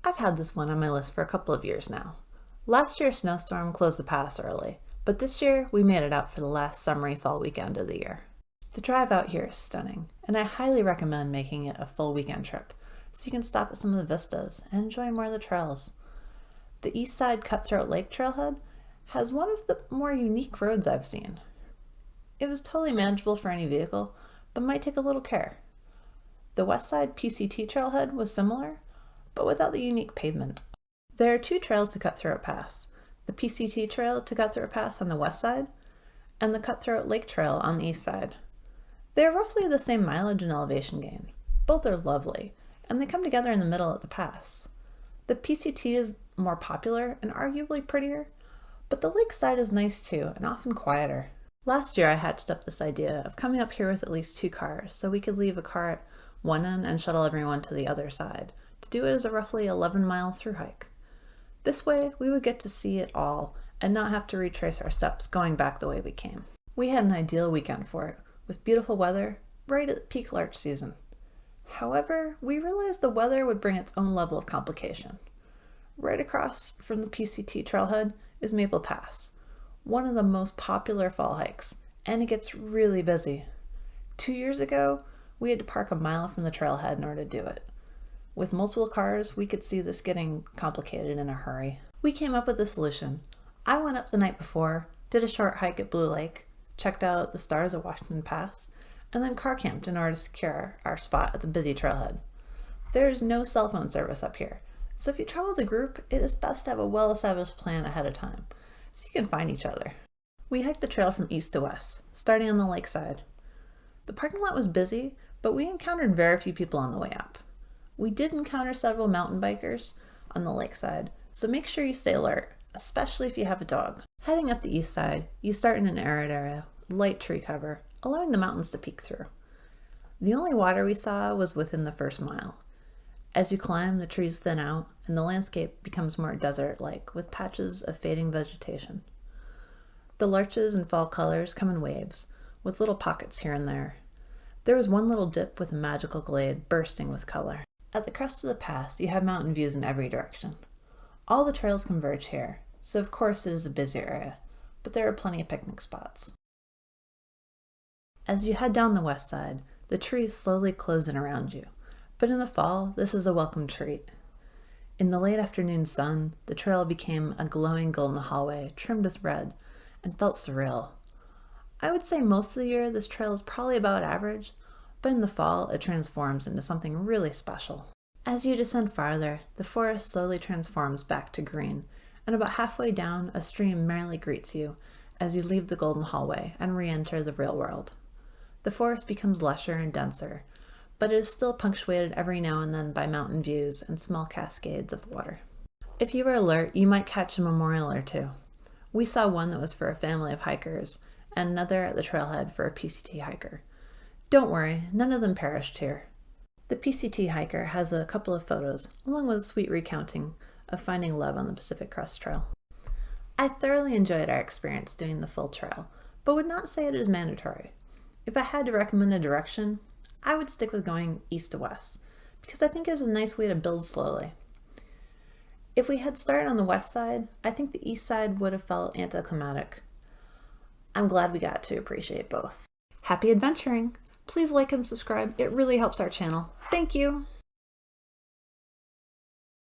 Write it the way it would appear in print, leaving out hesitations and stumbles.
I've had this one on my list for a couple of years now. Last year's snowstorm closed the pass early, but this year we made it out for the last summery fall weekend of the year. The drive out here is stunning, and I highly recommend making it a full weekend trip, so you can stop at some of the vistas and enjoy more of the trails. The east side Cutthroat Lake trailhead has one of the more unique roads I've seen. It was totally manageable for any vehicle, but might take a little care. The west side PCT trailhead was similar, but without the unique pavement. There are two trails to Cutthroat Pass, the PCT trail to Cutthroat Pass on the west side, and the Cutthroat Lake trail on the east side. They are roughly the same mileage and elevation gain. Both are lovely, and they come together in the middle of the pass. The PCT is more popular and arguably prettier, but the lake side is nice too and often quieter. Last year I hatched up this idea of coming up here with at least two cars so we could leave a car at one end and shuttle everyone to the other side, to do it as a roughly 11-mile through hike. This way we would get to see it all and not have to retrace our steps going back the way we came. We had an ideal weekend for it, with beautiful weather right at peak larch season. However, we realized the weather would bring its own level of complication. Right across from the PCT trailhead is Maple Pass, one of the most popular fall hikes, and it gets really busy. 2 years ago, we had to park a mile from the trailhead in order to do it. With multiple cars, we could see this getting complicated in a hurry. We came up with a solution. I went up the night before, did a short hike at Blue Lake, checked out the stars at Washington Pass, and then car camped in order to secure our spot at the busy trailhead. There is no cell phone service up here, so if you travel with a group, it is best to have a well-established plan ahead of time, so you can find each other. We hiked the trail from east to west, starting on the lakeside. The parking lot was busy, but we encountered very few people on the way up. We did encounter several mountain bikers on the lakeside, so make sure you stay alert, especially if you have a dog. Heading up the east side, you start in an arid area, light tree cover, allowing the mountains to peek through. The only water we saw was within the first mile. As you climb, the trees thin out, and the landscape becomes more desert-like, with patches of fading vegetation. The larches and fall colors come in waves, with little pockets here and there. There was one little dip with a magical glade bursting with color. At the crest of the pass, you have mountain views in every direction. All the trails converge here, so of course it is a busy area, but there are plenty of picnic spots. As you head down the west side, the trees slowly close in around you, but in the fall, this is a welcome treat. In the late afternoon sun, the trail became a glowing golden hallway trimmed with red and felt surreal. I would say most of the year this trail is probably about average, but in the fall it transforms into something really special. As you descend farther, the forest slowly transforms back to green, and about halfway down, a stream merrily greets you as you leave the golden hallway and re-enter the real world. The forest becomes lusher and denser, but it is still punctuated every now and then by mountain views and small cascades of water. If you were alert, you might catch a memorial or two. We saw one that was for a family of hikers, and another at the trailhead for a PCT hiker. Don't worry, none of them perished here. The PCT hiker has a couple of photos, along with a sweet recounting of finding love on the Pacific Crest Trail. I thoroughly enjoyed our experience doing the full trail, but would not say it is mandatory. If I had to recommend a direction, I would stick with going east to west, because I think it is a nice way to build slowly. If we had started on the west side, I think the east side would have felt anticlimactic. I'm glad we got to appreciate both. Happy adventuring! Please like and subscribe, it really helps our channel. Thank you!